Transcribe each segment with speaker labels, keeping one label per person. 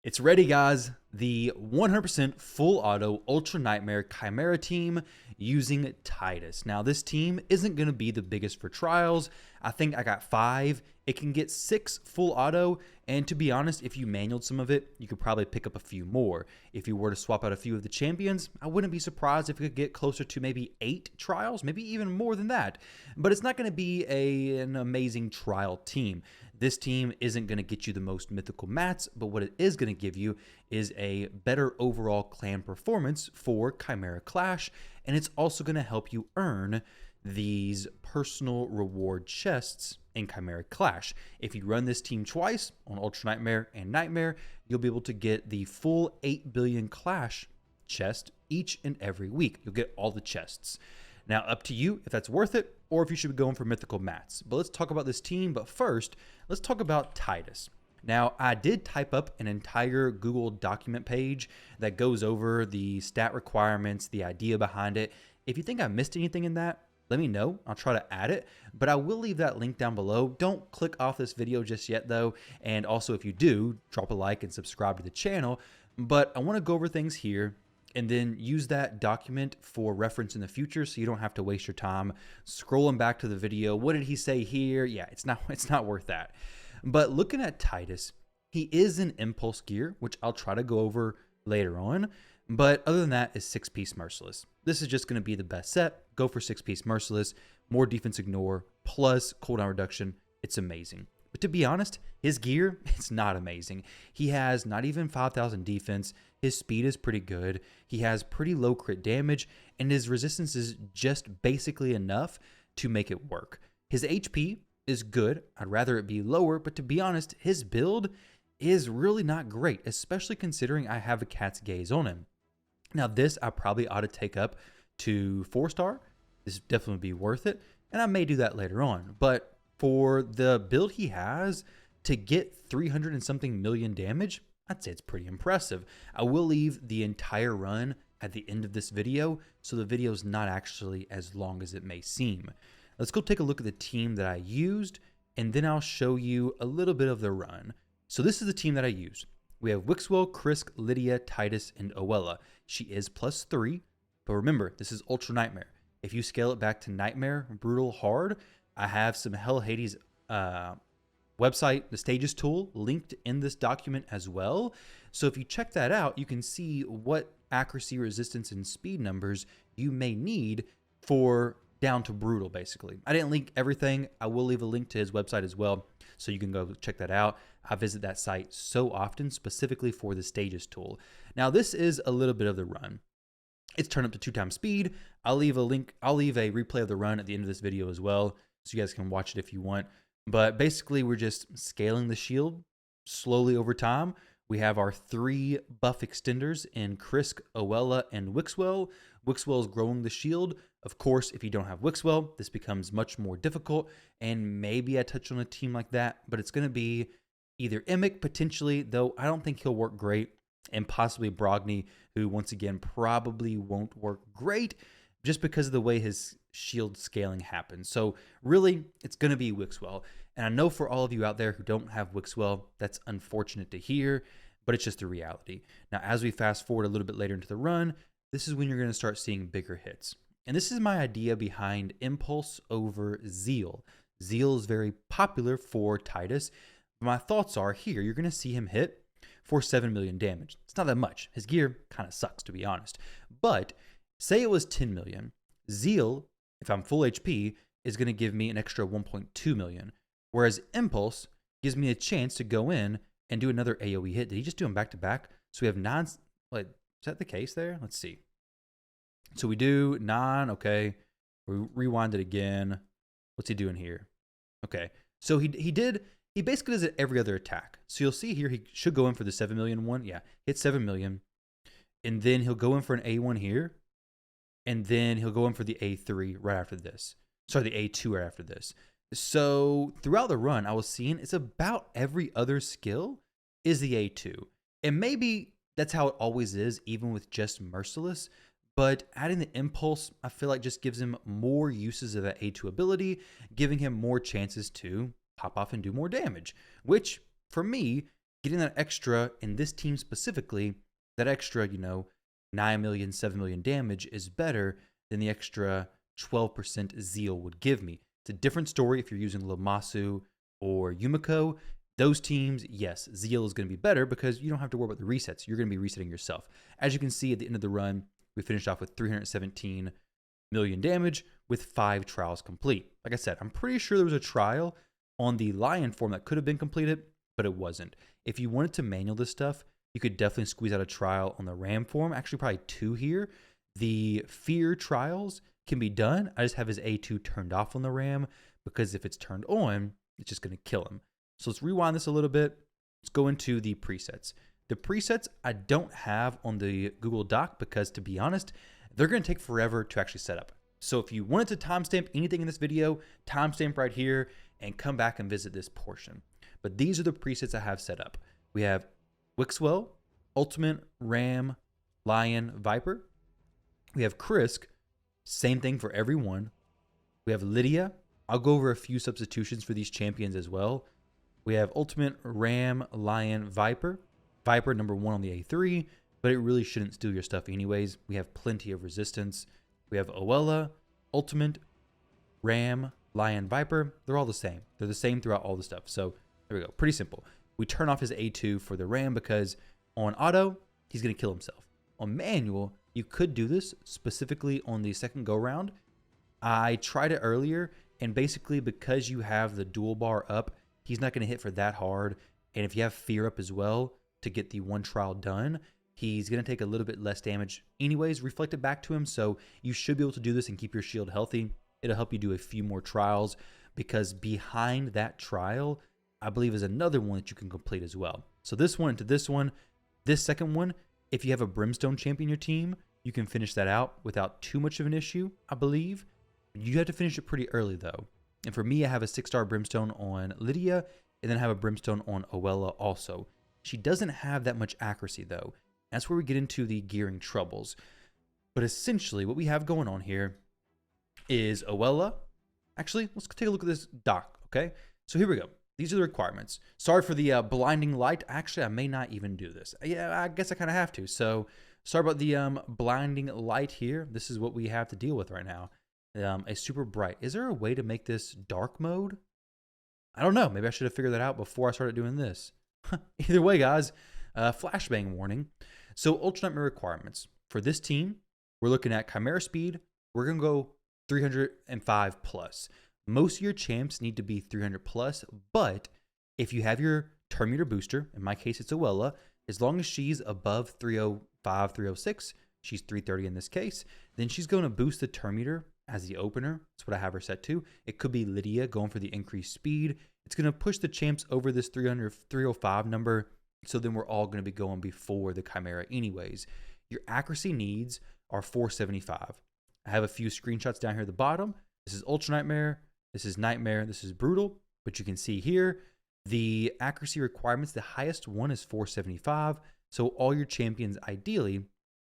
Speaker 1: It's ready, guys. The 100% full auto Ultra Nightmare Chimera team using Titus. Now, this team isn't going to be the biggest for trials. I think I got 5. It can get 6 full auto. And to be honest, if you manualed some of it, you could probably pick up a few more. If you were to swap out a few of the champions, I wouldn't be surprised if it could get closer to maybe 8 trials, maybe even more than that. But it's not going to be an amazing trial team. This team isn't going to get you the most mythical mats, but what it is going to give you is a better overall clan performance for Chimera Clash, and it's also going to help you earn these personal reward chests in Chimera Clash. If you run this team twice on Ultra Nightmare and Nightmare, you'll be able to get the full 8 billion Clash chest each and every week. You'll get all the chests. Now, up to you if that's worth it or if you should be going for mythical mats. But let's talk about this team. But first, let's talk about Titus. Now, I did type up an entire Google document page that goes over the stat requirements, the idea behind it. If you think I missed anything in that, let me know. I'll try to add it, but I will leave that link down below. Don't click off this video just yet, though. And also, if you do, drop a like and subscribe to the channel. But I want to go over things here and then use that document for reference in the future so you don't have to waste your time scrolling back to the video. What did he say here? Yeah, it's not worth that. But looking at Titus, he is in Impulse gear, which I'll try to go over later on. But other than that is 6-piece Merciless. This is just going to be the best set. Go for 6-piece Merciless, more defense ignore, plus cooldown reduction. It's amazing. But to be honest, his gear, it's not amazing. He has not even 5,000 defense. His speed is pretty good. He has pretty low crit damage, and his resistance is just basically enough to make it work. His HP is good. I'd rather it be lower, but to be honest, his build is really not great, especially considering I have a cat's gaze on him. Now, this I probably ought to take up to 4-star. This would definitely be worth it, and I may do that later on. But for the build he has, to get 300 and something million damage, I'd say it's pretty impressive. I will leave the entire run at the end of this video, so the video is not actually as long as it may seem. Let's go take a look at the team that I used, and then I'll show you a little bit of the run. So this is the team that I used. We have Wixwell, Krisk, Lydia, Titus, and Oella. She is +3, but remember, this is Ultra Nightmare. If you scale it back to Nightmare, Brutal, Hard, I have some Hell Hades website, the Stages tool, linked in this document as well. So if you check that out, you can see what accuracy, resistance, and speed numbers you may need for down to Brutal, basically. I didn't link everything. I will leave a link to his website as well, so you can go check that out. I visit that site so often, specifically for the Stages tool. Now, this is a little bit of the run. It's turned up to 2x speed. I'll leave a link. I'll leave a replay of the run at the end of this video as well, so you guys can watch it if you want. But basically, we're just scaling the shield slowly over time. We have our 3 buff extenders in Krisk, Oella, and Wixwell. Wixwell is growing the shield. Of course, if you don't have Wixwell, this becomes much more difficult. And maybe I touch on a team like that, but it's going to be either Emic potentially, though I don't think he'll work great, and possibly Brogni, who once again probably won't work great just because of the way his shield scaling happens. So really, it's going to be Wixwell. And I know for all of you out there who don't have Wixwell, that's unfortunate to hear, but it's just the reality. Now, as we fast forward a little bit later into the run, this is when you're going to start seeing bigger hits. And this is my idea behind Impulse over Zeal. Zeal is very popular for Titus. My thoughts are here, you're going to see him hit for 7 million damage. It's not that much. His gear kind of sucks, to be honest. But say it was 10 million. Zeal, if I'm full HP, is going to give me an extra 1.2 million. Whereas Impulse gives me a chance to go in and do another AoE hit. Did he just do them back to back? So we have 9. Like, is that the case there? Let's see. So we do 9. Okay. We rewind it again. What's he doing here? Okay. So he basically does it every other attack. So you'll see here, he should go in for the 7 million one. Yeah. Hit 7 million. And then he'll go in for an A1 here. And then he'll go in for the A3 right after this. Sorry, the A2 right after this. So throughout the run, I was seeing it's about every other skill is the A2. And maybe that's how it always is, even with just Merciless. But adding the Impulse, I feel like just gives him more uses of that A2 ability, giving him more chances to pop off and do more damage. Which, for me, getting that extra in this team specifically, that extra, 9 million, 7 million damage is better than the extra 12% Zeal would give me. It's a different story if you're using Lamasu or Yumiko. Those teams, yes, Zeal is going to be better because you don't have to worry about the resets. You're going to be resetting yourself. As you can see at the end of the run, we finished off with 317 million damage with 5 trials complete. Like I said, I'm pretty sure there was a trial on the Lion form that could have been completed, but it wasn't. If you wanted to manual this stuff, you could definitely squeeze out a trial on the Ram form. Actually, probably 2 here. The Fear trials can be done. I just have his A2 turned off on the Ram because if it's turned on, it's just going to kill him. So let's rewind this a little bit. Let's go into the presets. The presets I don't have on the Google Doc because, to be honest, they're going to take forever to actually set up. So if you wanted to timestamp anything in this video, timestamp right here and come back and visit this portion. But these are the presets I have set up. We have Wixwell, Ultimate, Ram, Lion, Viper. We have Krisk, same thing for everyone. We have Lydia. I'll go over a few substitutions for these champions as well. We have Ultimate, Ram, Lion, Viper. Viper number 1 on the A3, but it really shouldn't steal your stuff anyways. We have plenty of resistance. We have Oella, Ultimate, Ram, Lion, Viper. They're all the same. They're the same throughout all the stuff. So there we go. Pretty simple. We turn off his A2 for the Ram because on auto, he's going to kill himself. On manual, you could do this specifically on the second go round. I tried it earlier, and basically because you have the dual bar up, he's not going to hit for that hard. And if you have Fear up as well to get the 1 trial done, he's going to take a little bit less damage anyways, reflected back to him. So you should be able to do this and keep your shield healthy. It'll help you do a few more trials because behind that trial, I believe is another one that you can complete as well. So this one to this one, this second one, if you have a Brimstone champion in your team, you can finish that out without too much of an issue, I believe. You have to finish it pretty early though. And for me, I have a 6-star Brimstone on Lydia and then I have a Brimstone on Oella also. She doesn't have that much accuracy though. That's where we get into the gearing troubles. But essentially what we have going on here is Oella. Actually, let's take a look at this doc, okay? So here we go. These are the requirements. Sorry for the blinding light. Actually, I may not even do this. Yeah, I guess I kind of have to. So sorry about the blinding light here. This is what we have to deal with right now. A super bright. Is there a way to make this dark mode? I don't know. Maybe I should have figured that out before I started doing this. Either way, guys, flashbang warning. So Ultra Nightmare requirements. For this team, we're looking at Chimera speed. We're going to go 305 plus. Most of your champs need to be 300 plus, but if you have your turn meter booster, in my case it's Oella, as long as she's above 305, 306, she's 330 in this case, then she's going to boost the turn meter as the opener. That's what I have her set to. It could be Lydia going for the increased speed. It's going to push the champs over this 305 number, so then we're all going to be going before the Chimera anyways. Your accuracy needs are 475. I have a few screenshots down here at the bottom. This is Ultra Nightmare. This is Nightmare, this is Brutal, but you can see here, the accuracy requirements, the highest one is 475, so all your champions ideally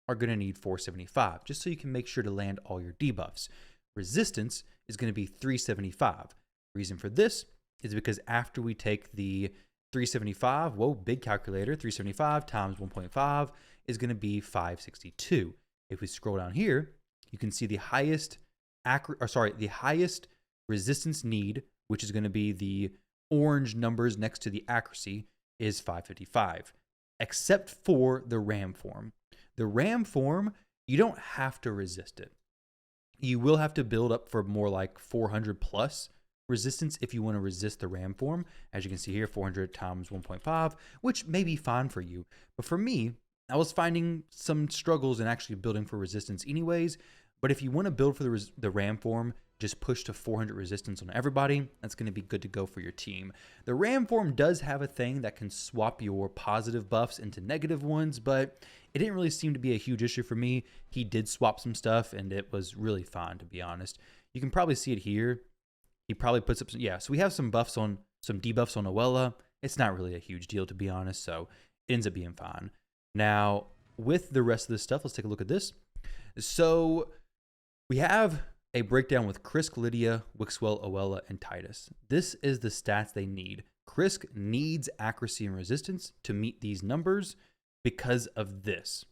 Speaker 1: are going to need 475, just so you can make sure to land all your debuffs. Resistance is going to be 375. Reason for this is because after we take the 375, whoa, big calculator, 375 times 1.5 is going to be 562. If we scroll down here, you can see the highest resistance need, which is going to be the orange numbers next to the accuracy, is 555, except for the Ram form. The Ram form, you don't have to resist it. You will have to build up for more like 400 plus resistance if you want to resist the Ram form. As you can see here, 400 times 1.5, which may be fine for you. But for me, I was finding some struggles in actually building for resistance anyways. But if you want to build for the Ram form, just push to 400 resistance on everybody. That's going to be good to go for your team. The Ram form does have a thing that can swap your positive buffs into negative ones, but it didn't really seem to be a huge issue for me. He did swap some stuff, and it was really fine, to be honest. You can probably see it here. He probably puts up some, yeah, so we have some buffs on, some debuffs on Oella. It's not really a huge deal, to be honest, so it ends up being fine. Now, with the rest of this stuff, let's take a look at this. So we have a breakdown with Krisk, Lydia, Wixwell, Oella, and Titus. This is the stats they need. Krisk needs accuracy and resistance to meet these numbers because of this.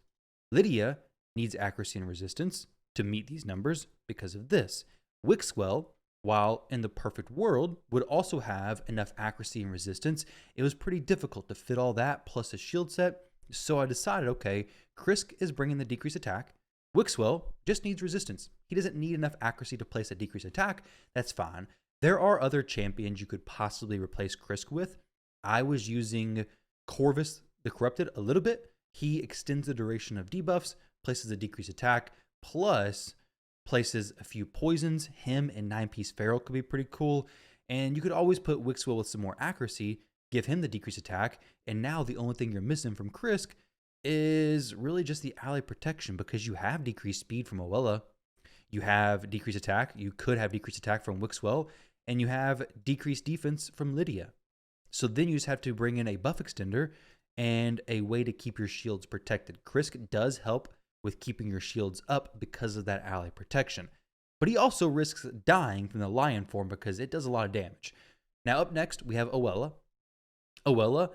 Speaker 1: Lydia needs accuracy and resistance to meet these numbers because of this. Wixwell, while in the perfect world, would also have enough accuracy and resistance. It was pretty difficult to fit all that plus a shield set. So I decided, okay, Krisk is bringing the decreased attack. Wixwell just needs resistance. He doesn't need enough accuracy to place a decreased attack. That's fine. There are other champions you could possibly replace Krisk with. I was using Corvus the Corrupted a little bit. He extends the duration of debuffs, places a decreased attack, plus places a few poisons. Him and 9-piece Feral could be pretty cool. And you could always put Wixwell with some more accuracy, give him the decreased attack, and now the only thing you're missing from Krisk is really just the ally protection, because you have decreased speed from Oella, you have decreased attack, you could have decreased attack from Wixwell, and you have decreased defense from Lydia. So then you just have to bring in a buff extender and a way to keep your shields protected. Krisk does help with keeping your shields up because of that ally protection, but he also risks dying from the lion form because it does a lot of damage. Now up next, we have Oella. Oella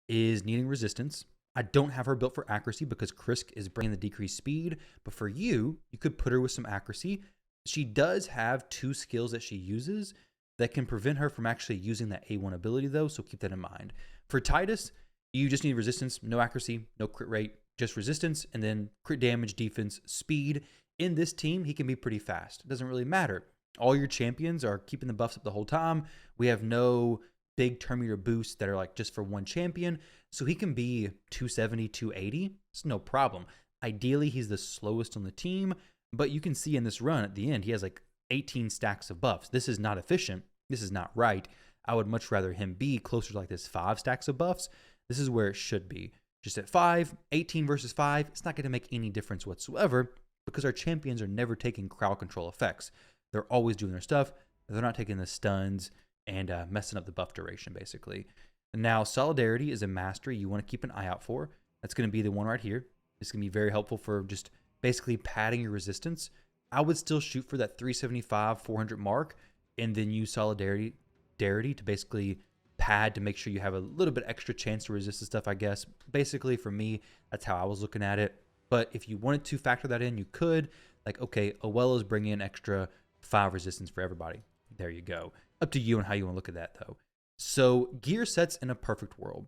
Speaker 1: is needing resistance. I don't have her built for accuracy because Krisk is bringing the decreased speed, but for you, you could put her with some accuracy. She does have 2 skills that she uses that can prevent her from actually using that A1 ability though, so keep that in mind. For Titus, you just need resistance, no accuracy, no crit rate, just resistance, and then crit damage, defense, speed. In this team, he can be pretty fast. It doesn't really matter. All your champions are keeping the buffs up the whole time. We have no big turn meter boosts that are like just for one champion. So he can be 270, 280. It's no problem. Ideally, he's the slowest on the team, but you can see in this run at the end, he has like 18 stacks of buffs. This is not efficient. This is not right. I would much rather him be closer to like this 5 stacks of buffs. This is where it should be. Just at 5, 18 versus 5, it's not going to make any difference whatsoever because our champions are never taking crowd control effects. They're always doing their stuff. They're not taking the stuns and messing up the buff duration, basically. Now, Solidarity is a mastery you want to keep an eye out for. That's going to be the one right here. It's going to be very helpful for just basically padding your resistance. I would still shoot for that 375, 400 mark, and then use Solidarity to basically pad to make sure you have a little bit extra chance to resist the stuff, I guess. Basically, for me, that's how I was looking at it. But if you wanted to factor that in, you could. Like, okay, Oella's bringing in extra 5 resistance for everybody. There you go. Up to you on how you want to look at that, though. So, gear sets in a perfect world.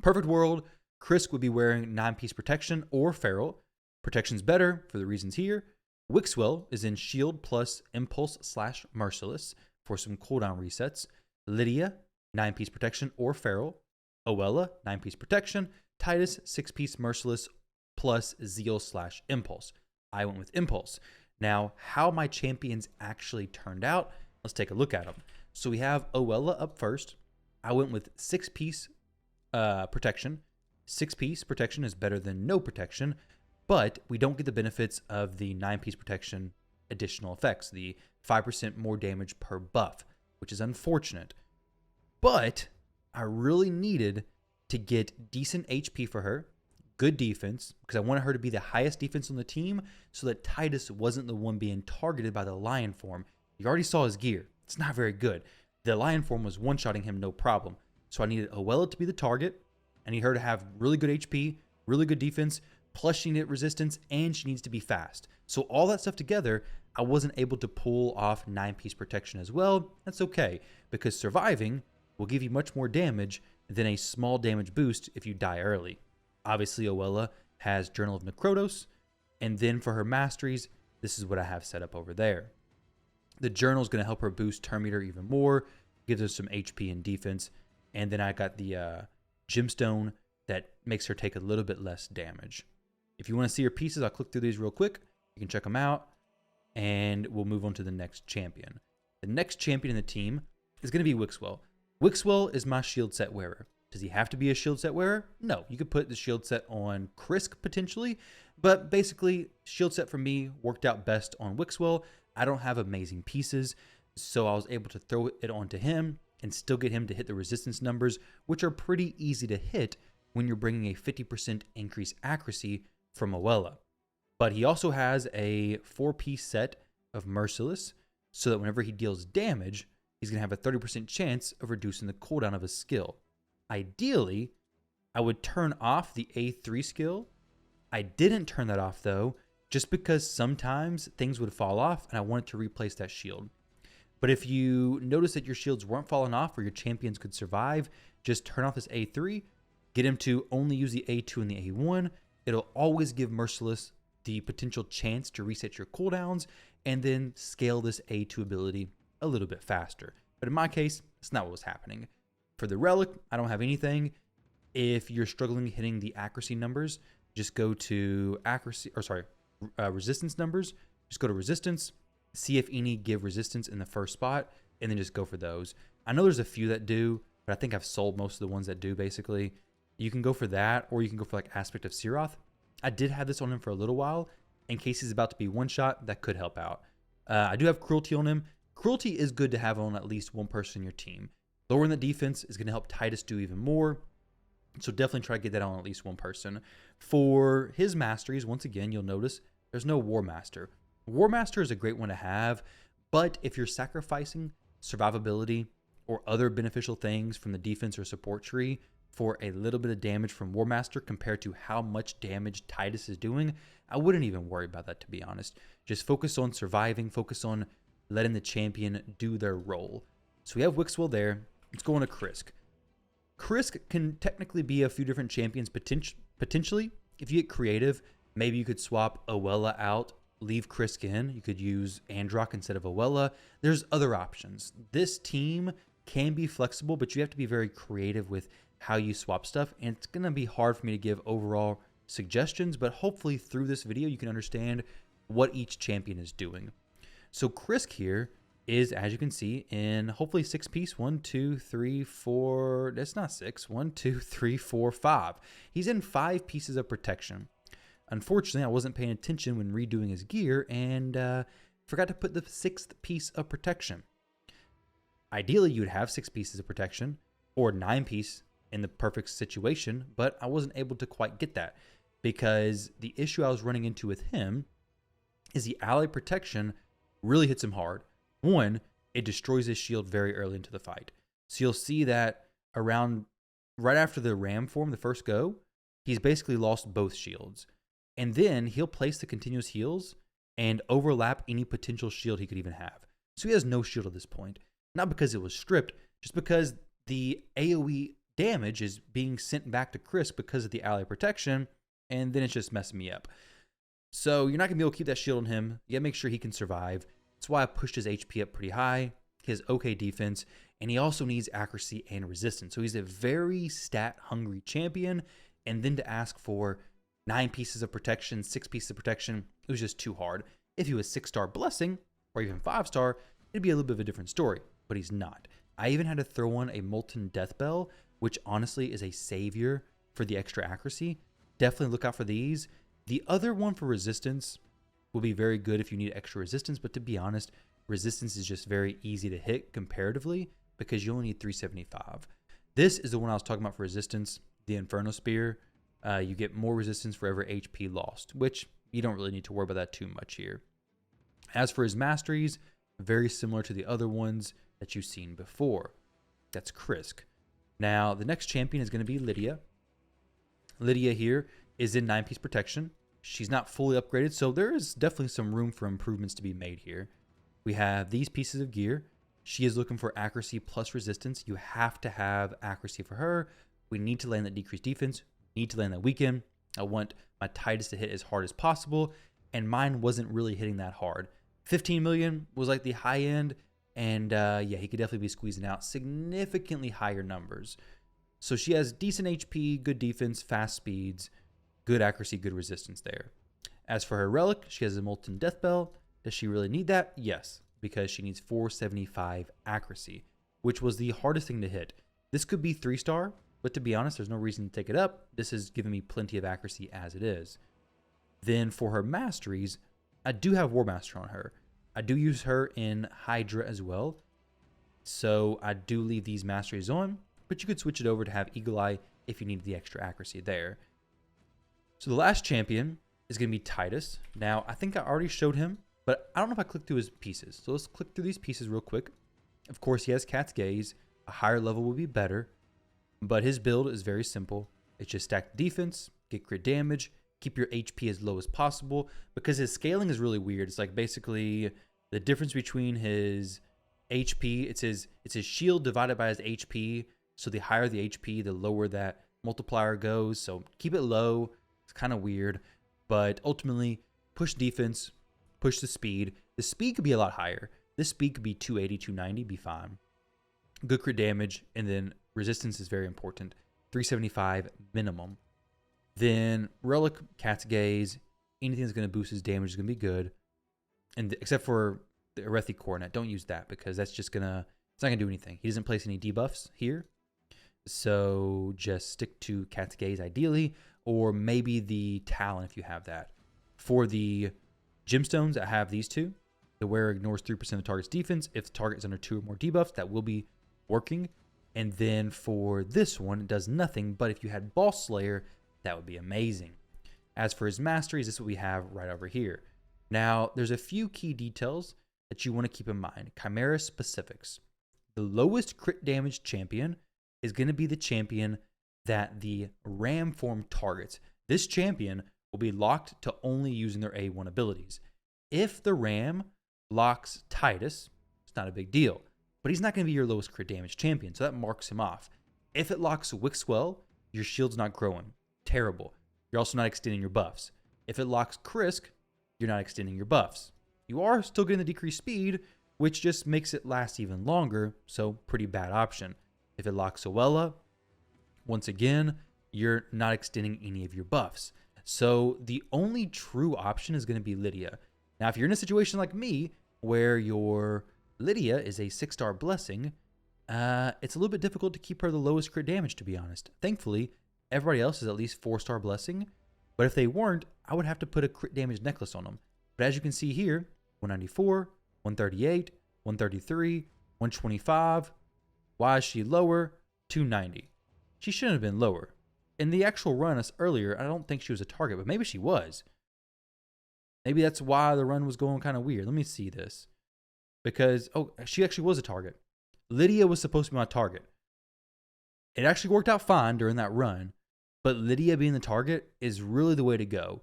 Speaker 1: Perfect world, Krisk would be wearing 9-piece protection or Feral. Protection's better for the reasons here. Wixwell is in shield plus impulse / merciless for some cooldown resets. Lydia, 9-piece protection or Feral. Oella, 9-piece protection. Titus, 6-piece merciless plus zeal / impulse. I went with impulse. Now, how my champions actually turned out, let's take a look at them. So we have Oella up first. I went with 6-piece protection. 6-piece protection is better than no protection, but we don't get the benefits of the 9-piece protection additional effects, the 5% more damage per buff, which is unfortunate. But I really needed to get decent HP for her, good defense, because I wanted her to be the highest defense on the team so that Titus wasn't the one being targeted by the lion form. You already saw his gear. It's not very good. The lion form was one-shotting him no problem. So I needed Oella to be the target. I need her to have really good HP, really good defense, plus she needed resistance, and she needs to be fast. So all that stuff together, I wasn't able to pull off 9-piece protection as well. That's okay, because surviving will give you much more damage than a small damage boost if you die early. Obviously, Oella has Journal of Necrotos, and then for her masteries, this is what I have set up over there. The journal is going to help her boost turn meter even more, gives her some HP and defense, and then I got the gemstone that makes her take a little bit less damage. If you want to see her pieces, I'll click through these real quick. You can check them out, and we'll move on to the next champion. The next champion in the team is going to be Wixwell. Wixwell is my shield set wearer. Does he have to be a shield set wearer? No, you could put the shield set on Krisk potentially, but basically shield set for me worked out best on Wixwell. I don't have amazing pieces, so I was able to throw it onto him and still get him to hit the resistance numbers, which are pretty easy to hit when you're bringing a 50% increase accuracy from Oella. But he also has a 4-piece set of Merciless, so that whenever he deals damage, he's going to have a 30% chance of reducing the cooldown of his skill. Ideally, I would turn off the A3 skill. I didn't turn that off though, just because sometimes things would fall off and I wanted to replace that shield. But if you notice that your shields weren't falling off or your champions could survive, just turn off this A3, get him to only use the A2 and the A1. It'll always give Merciless the potential chance to reset your cooldowns and then scale this A2 ability a little bit faster. But in my case, that's not what was happening. For the Relic, I don't have anything. If you're struggling hitting the accuracy numbers, just go to resistance numbers. Just go to resistance, see if any give resistance in the first spot, and then just go for those. I know there's a few that do, but I think I've sold most of the ones that do, basically. You can go for that, or you can go for like Aspect of Seroth. I did have this on him for a little while. In case he's about to be one-shot, that could help out. I do have Cruelty on him. Cruelty is good to have on at least one person in your team. Lowering the defense is going to help Titus do even more. So definitely try to get that on at least one person. For his masteries, once again, you'll notice there's no War Master. War Master is a great one to have, but if you're sacrificing survivability or other beneficial things from the defense or support tree for a little bit of damage from War Master compared to how much damage Titus is doing, I wouldn't even worry about that, to be honest. Just focus on surviving, focus on letting the champion do their role. So we have Wixwell there. Let's go on to Krisk. Krisk can technically be a few different champions potentially. If you get creative, maybe you could swap Owella out, leave Krisk in. You could use Androck instead of Owella. There's other options. This team can be flexible, but you have to be very creative with how you swap stuff. And it's going to be hard for me to give overall suggestions, but hopefully through this video, you can understand what each champion is doing. So Krisk here is, as you can see, in hopefully 6-piece. 1, 2, 3, 4. That's not 6. 1, 2, 3, 4, 5. He's in 5 pieces of protection. Unfortunately, I wasn't paying attention when redoing his gear and forgot to put the 6th piece of protection. Ideally, you'd have 6 pieces of protection or 9-piece in the perfect situation, but I wasn't able to quite get that because the issue I was running into with him is the ally protection really hits him hard. One, it destroys his shield very early into the fight. So you'll see that right after the ram form, the first go, he's basically lost both shields. And then he'll place the continuous heals and overlap any potential shield he could even have. So he has no shield at this point. Not because it was stripped, just because the AoE damage is being sent back to Krisk because of the ally protection, and then it's just messing me up. So you're not going to be able to keep that shield on him. You got to make sure he can survive. That's why I pushed his HP up pretty high. He has okay defense, and he also needs accuracy and resistance. So he's a very stat-hungry champion, and then to ask for 9 pieces of protection, 6 pieces of protection, it was just too hard. If he was 6-star Blessing, or even 5-star, it'd be a little bit of a different story, but he's not. I even had to throw on a Molten Death Bell, which honestly is a savior for the extra accuracy. Definitely look out for these. The other one for resistance will be very good if you need extra resistance, but to be honest, resistance is just very easy to hit comparatively because you only need 375. This is the one I was talking about for resistance, the Inferno Spear. You get more resistance for every HP lost, which you don't really need to worry about that too much here. As for his masteries, very similar to the other ones that you've seen before. That's Krisk. Now, the next champion is going to be Lydia. Lydia here is in 9-piece protection. She's not fully upgraded, so there is definitely some room for improvements to be made here. We have these pieces of gear. She is looking for accuracy plus resistance. You have to have accuracy for her. We need to land that decreased defense. We need to land that weaken. I want my Titus to hit as hard as possible, and mine wasn't really hitting that hard. 15 million was like the high end, and yeah, he could definitely be squeezing out significantly higher numbers. So she has decent HP, good defense, fast speeds, good accuracy, good resistance there. As for her relic, she has a Molten Death Bell. Does she really need that? Yes, because she needs 475 accuracy, which was the hardest thing to hit. This could be 3-star, but to be honest, there's no reason to take it up. This is giving me plenty of accuracy as it is. Then for her masteries, I do have War Master on her. I do use her in Hydra as well. So I do leave these masteries on, but you could switch it over to have Eagle Eye if you need the extra accuracy there. So the last champion is going to be Titus. Now, I think I already showed him, but I don't know if I clicked through his pieces. So let's click through these pieces real quick. Of course, he has Cat's Gaze. A higher level would be better, but his build is very simple. It's just stack defense, get crit damage, keep your HP as low as possible, because his scaling is really weird. It's like basically the difference between his HP, it's his shield divided by his HP. So the higher the HP, the lower that multiplier goes. So keep it low. It's kind of weird, but ultimately push defense, push the speed. The speed could be a lot higher. This speed could be 280, 290, be fine. Good crit damage, and then resistance is very important. 375 minimum. Then Relic, Cat's Gaze, anything that's going to boost his damage is going to be good. And except for the Arethi Coronet, don't use that because that's just it's not going to do anything. He doesn't place any debuffs here. So just stick to Cat's Gaze ideally, or maybe the Talon if you have that. For the gemstones, I have these two. The wearer ignores 3% of the target's defense. If the target is under 2 or more debuffs, that will be working. And then for this one, it does nothing, but if you had Boss Slayer, that would be amazing. As for his masteries, this is what we have right over here. Now, there's a few key details that you want to keep in mind. Chimera specifics. The lowest crit damage champion is going to be the champion that the Ram form targets. This champion will be locked to only using their A1 abilities. If the Ram locks Titus, it's not a big deal, but he's not going to be your lowest crit damage champion, so that marks him off. If it locks Wixwell, your shield's not growing. Terrible. You're also not extending your buffs. If it locks Krisk, you're not extending your buffs. You are still getting the decreased speed, which just makes it last even longer, so pretty bad option. If it locks Oella, once again, you're not extending any of your buffs. So the only true option is going to be Lydia. Now, if you're in a situation like me, where your Lydia is a 6-star blessing, it's a little bit difficult to keep her the lowest crit damage, to be honest. Thankfully, everybody else is at least 4-star blessing, but if they weren't, I would have to put a crit damage necklace on them. But as you can see here, 194, 138, 133, 125. Why is she lower? 290. She shouldn't have been lower. In the actual run us earlier, I don't think she was a target, but maybe she was. Maybe that's why the run was going kind of weird. Let me see this. Because, oh, she actually was a target. Lydia was supposed to be my target. It actually worked out fine during that run, but Lydia being the target is really the way to go.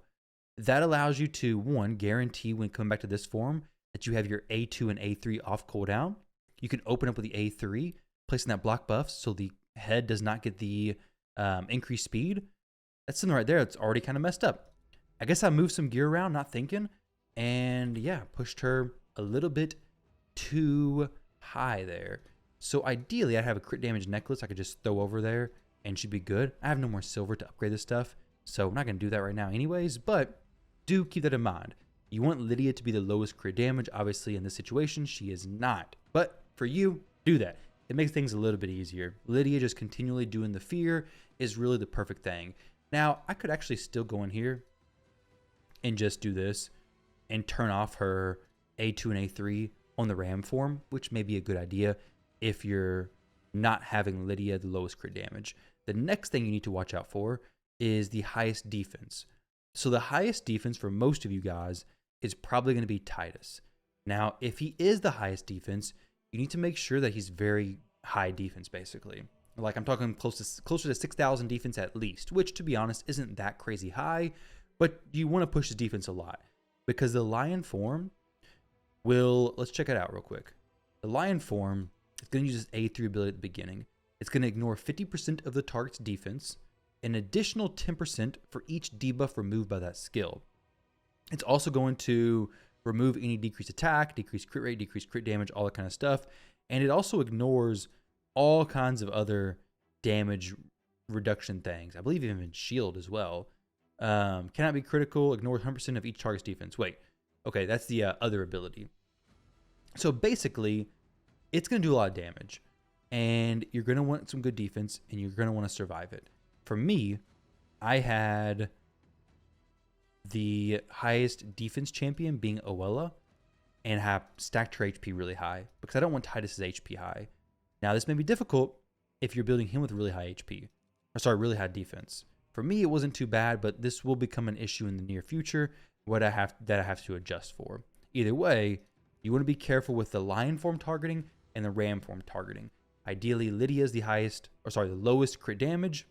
Speaker 1: That allows you to, one, guarantee when coming back to this form that you have your A2 and A3 off cooldown. You can open up with the A3, placing that block buff so the head does not get the increased speed. That's something right there that's already kind of messed up. I guess I moved some gear around, not thinking, and yeah, pushed her a little bit too high there. So ideally, I'd have a crit damage necklace I could just throw over there, and she'd be good. I have no more silver to upgrade this stuff, so I'm not going to do that right now anyways, but do keep that in mind. You want Lydia to be the lowest crit damage. Obviously, in this situation, she is not. But for you, do that. It makes things a little bit easier. Lydia just continually doing the fear is really the perfect thing. Now, I could actually still go in here and just do this and turn off her A2 and A3 on the Ram form, which may be a good idea if you're not having Lydia the lowest crit damage. The next thing you need to watch out for is the highest defense. So the highest defense for most of you guys is probably going to be Titus. Now, if he is the highest defense, you need to make sure that he's very high defense, basically. Like I'm talking closer to 6,000 defense at least, which to be honest isn't that crazy high, but you want to push his defense a lot because the Lion form will, let's check it out real quick. The Lion form is going to use his A3 ability at the beginning. It's going to ignore 50% of the target's defense, an additional 10% for each debuff removed by that skill. It's also going to remove any decreased attack, decreased crit rate, decreased crit damage, all that kind of stuff. And it also ignores all kinds of other damage reduction things. I believe even shield as well. Cannot be critical, ignores 100% of each target's defense. Wait, okay, that's the other ability. So basically, it's going to do a lot of damage. And you're going to want some good defense, and you're going to want to survive it. For me, I had the highest defense champion being Oella, and have stacked her HP really high because I don't want Titus's HP high. Now, this may be difficult if you're building him with really high HP, or sorry, really high defense. For me, it wasn't too bad, but this will become an issue in the near future that I have to adjust for. Either way, you want to be careful with the Lion form targeting and the ram form targeting. Ideally, Lydia is the lowest crit damage,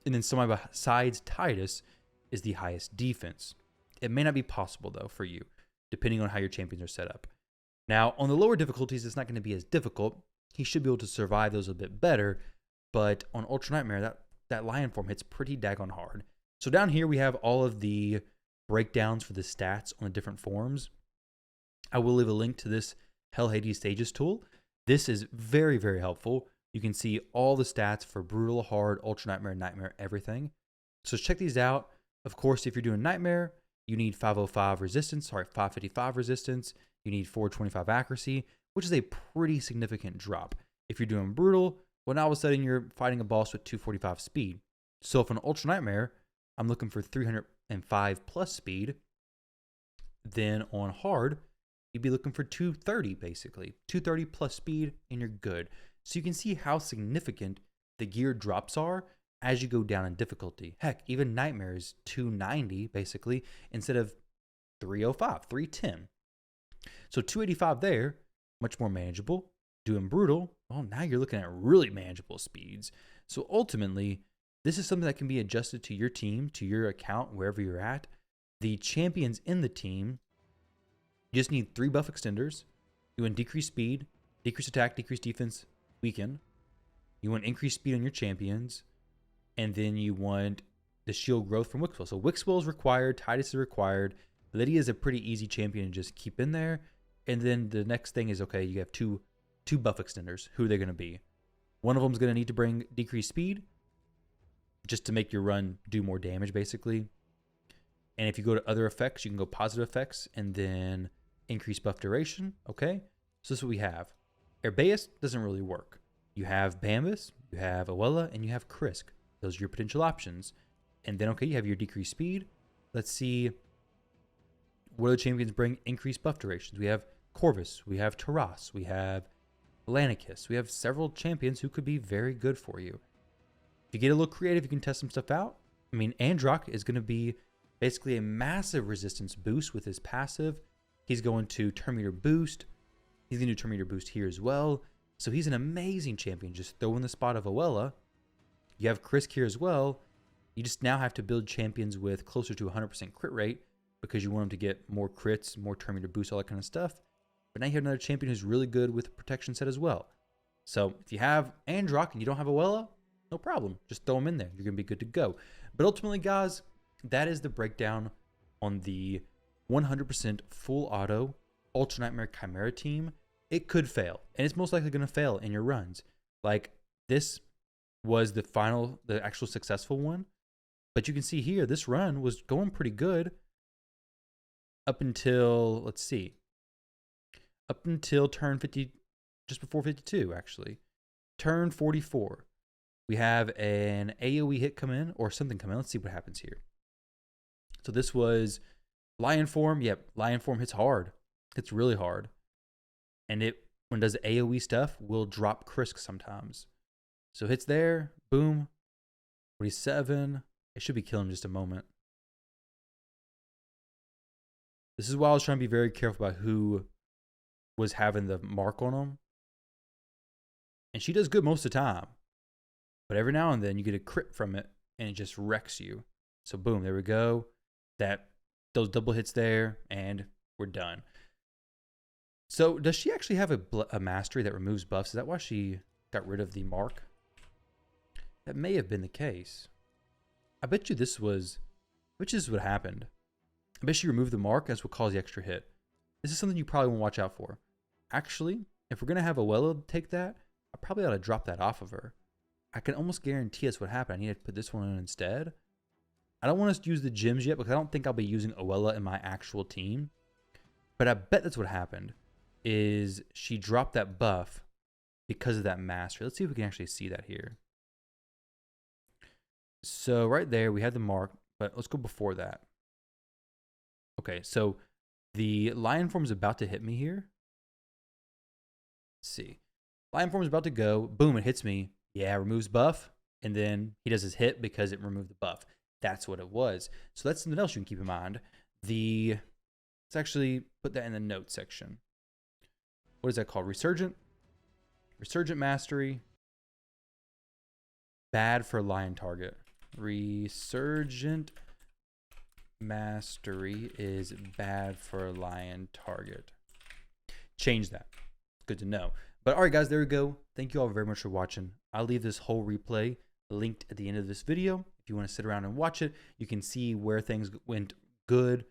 Speaker 1: and then somebody besides Titus is the highest defense. It may not be possible though for you, depending on how your champions are set up. Now, on the lower difficulties, it's not going to be as difficult. He should be able to survive those a bit better, but on Ultra Nightmare, that lion form hits pretty daggone hard. So down here, we have all of the breakdowns for the stats on the different forms. I will leave a link to this Hell Hades Stages tool. This is very, very helpful. You can see all the stats for Brutal, Hard, Ultra Nightmare, Nightmare, everything. So check these out. Of course, if you're doing Nightmare, you need 555 resistance. You need 425 accuracy, which is a pretty significant drop. If you're doing Brutal, well, now all of a sudden you're fighting a boss with 245 speed. So if on Ultra Nightmare, I'm looking for 305 plus speed, then on Hard, you'd be looking for 230 basically. 230 plus speed and you're good. So you can see how significant the gear drops are as you go down in difficulty. Heck, even Nightmare is 290 basically instead of 305, 310. So 285 there, much more manageable. Doing Brutal, well, now you're looking at really manageable speeds. So ultimately, this is something that can be adjusted to your team, to your account, wherever you're at. The champions in the team, you just need 3 buff extenders. You want decreased speed, decreased attack, decreased defense, weaken. You want increased speed on your champions. And then you want the shield growth from Wixwell. So Wixwell is required, Titus is required. Lydia is a pretty easy champion to just keep in there. And then the next thing is, okay, you have two buff extenders. Who are they going to be? One of them is going to need to bring decreased speed just to make your run do more damage, basically. And if you go to other effects, you can go positive effects and then increase buff duration. Okay, so this is what we have. Herbaeus doesn't really work. You have Bambus, you have Awella, and you have Krisk. Those are your potential options. And then, okay, you have your decreased speed. Let's see what other champions bring increased buff durations. We have Corvus, we have Taras, we have Lanicus. We have several champions who could be very good for you. If you get a little creative, you can test some stuff out. I mean, Androck is going to be basically a massive resistance boost with his passive. He's going to turn meter boost. He's going to do turn meter boost here as well. So he's an amazing champion. Just throw in the spot of Awella. You have Krisk here as well. You just now have to build champions with closer to 100% crit rate because you want them to get more crits, more turn meter boost, all that kind of stuff. But now you have another champion who's really good with protection set as well. So if you have Androck and you don't have Awella, no problem. Just throw them in there. You're going to be good to go. But ultimately, guys, that is the breakdown on the 100% full auto Ultra Nightmare Chimera team. It could fail, and it's most likely going to fail in your runs. Like, this was the actual successful one. But you can see here, this run was going pretty good up until, let's see, up until turn 50, just before 52, actually. Turn 44. We have an AoE hit come in, or something come in. Let's see what happens here. So this was Lion Form. Yep, Lion Form hits hard. Hits really hard. And when it does the AoE stuff, will drop Krisk sometimes. So hits there, boom, 47. It should be killing in just a moment. This is why I was trying to be very careful about who was having the mark on them. And she does good most of the time. But every now and then you get a crit from it and it just wrecks you. So boom, there we go. Those double hits there and we're done. So does she actually have a mastery that removes buffs? Is that why she got rid of the mark? That may have been the case. I bet you this is what happened. I bet she removed the mark. That's what caused the extra hit. This is something you probably want to watch out for. Actually, if we're going to have Awella take that, I probably ought to drop that off of her. I can almost guarantee us what happened. I need to put this one in instead. I don't want us to use the gems yet because I don't think I'll be using Awella in my actual team. But I bet that's what happened. Is she dropped that buff because of that mastery. Let's see if we can actually see that here. So right there, we had the mark, but let's go before that. Okay, so the Lion Form is about to hit me here. Let's see. Lion Form is about to go. Boom, it hits me. Yeah, removes buff. And then he does his hit because it removed the buff. That's what it was. So that's something else you can keep in mind. Let's actually put that in the notes section. What is that called? Resurgent. Resurgent Mastery. Bad for Lion target. Resurgent Mastery is bad for Lion target. Change that. Good to know. But all right, guys, there we go. Thank you all very much for watching. I'll leave this whole replay linked at the end of this video. If you want to sit around and watch it, you can see where things went good.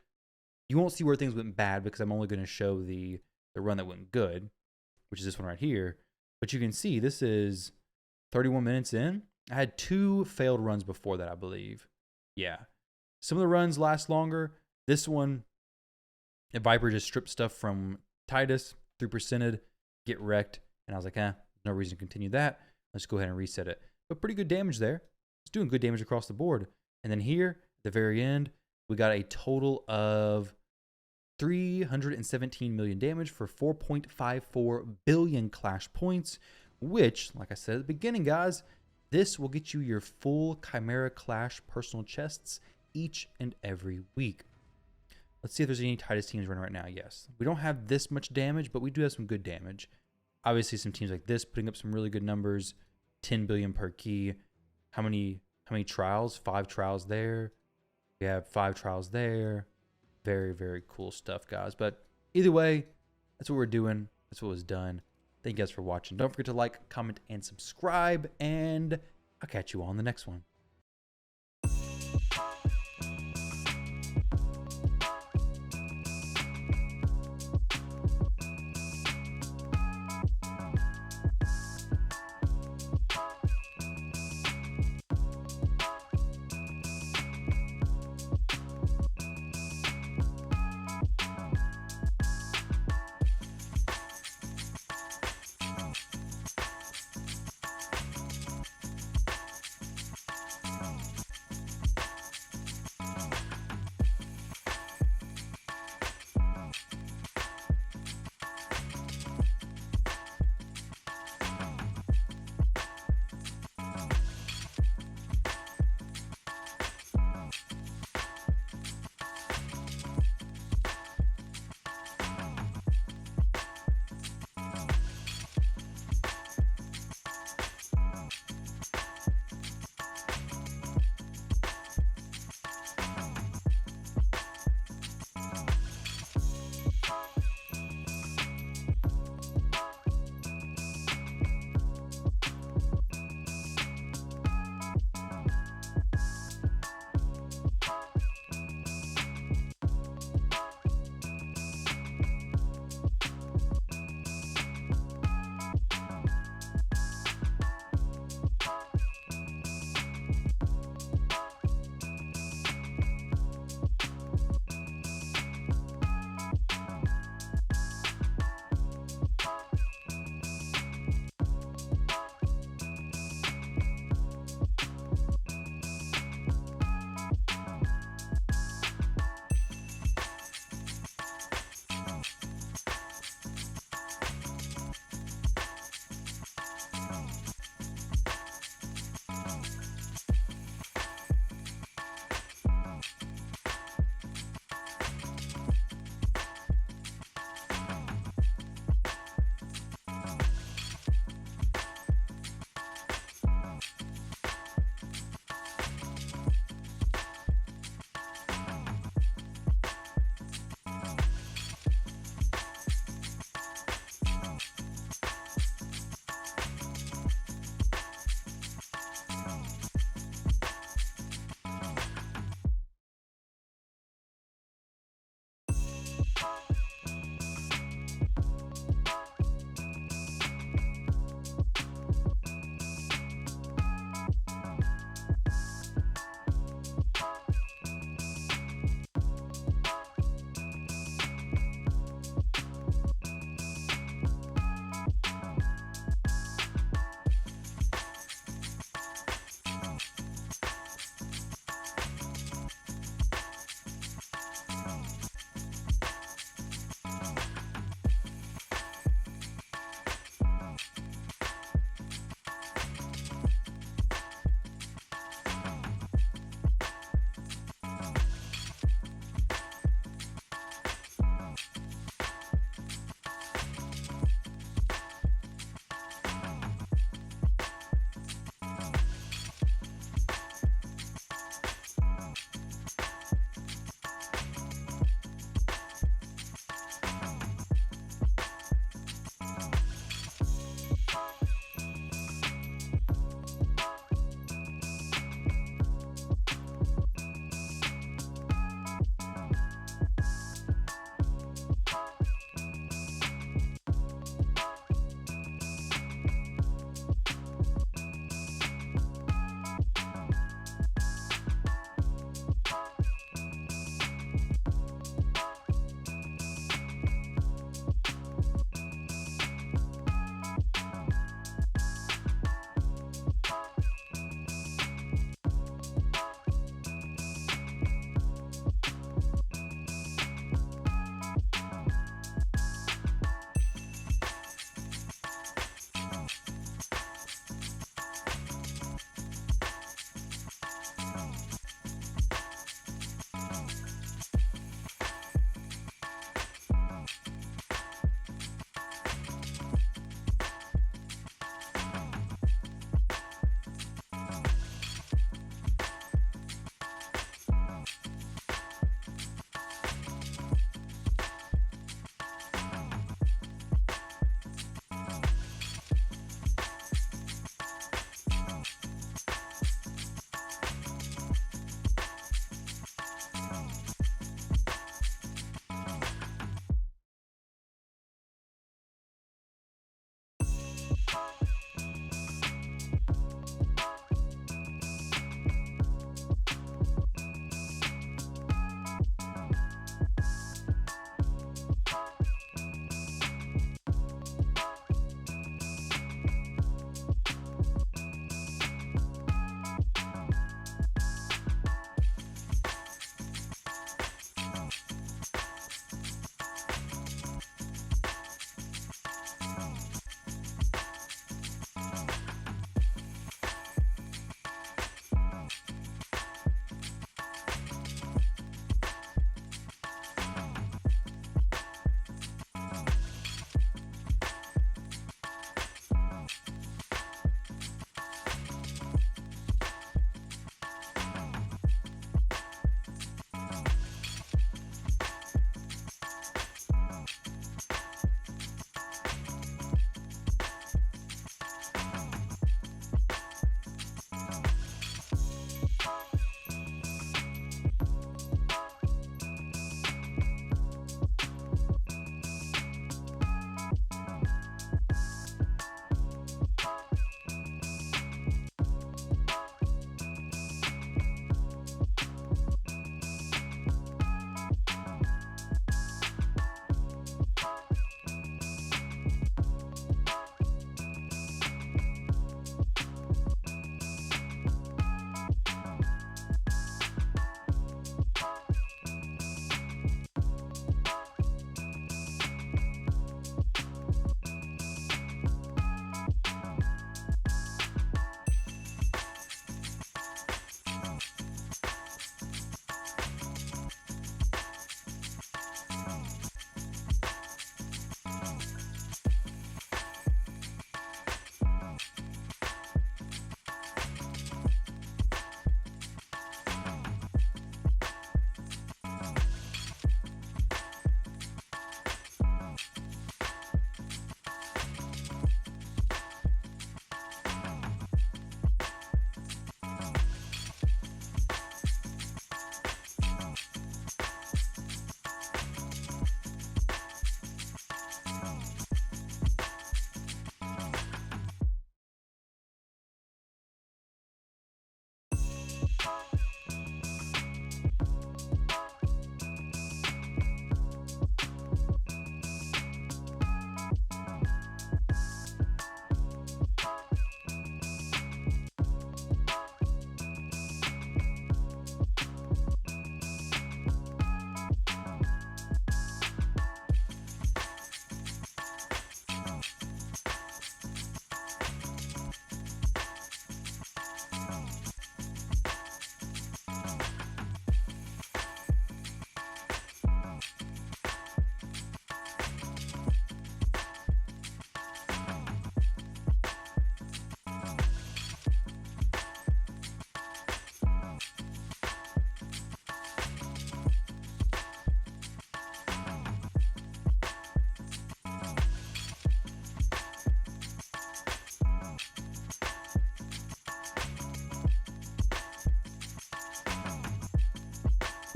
Speaker 1: You won't see where things went bad because I'm only going to show the run that went good, which is this one right here. But you can see this is 31 minutes in. I had 2 failed runs before that, I believe. Yeah. Some of the runs last longer. This one, Viper just stripped stuff from Titus, 3%ed, get wrecked. And I was like, no reason to continue that. Let's go ahead and reset it. But pretty good damage there. It's doing good damage across the board. And then here, at the very end, we got a total of 317 million damage for 4.54 billion clash points, which, like I said at the beginning, guys, this will get you your full Chimera Clash personal chests each and every week. Let's see if there's any Titus teams running right now. Yes. We don't have this much damage, but we do have some good damage. Obviously, some teams like this putting up some really good numbers. 10 billion per key. How many trials? 5 trials there. We have 5 trials there. Very, very cool stuff, guys. But either way, that's what we're doing. That's what was done. Thank you guys for watching. Don't forget to like, comment, and subscribe. And I'll catch you all in the next one.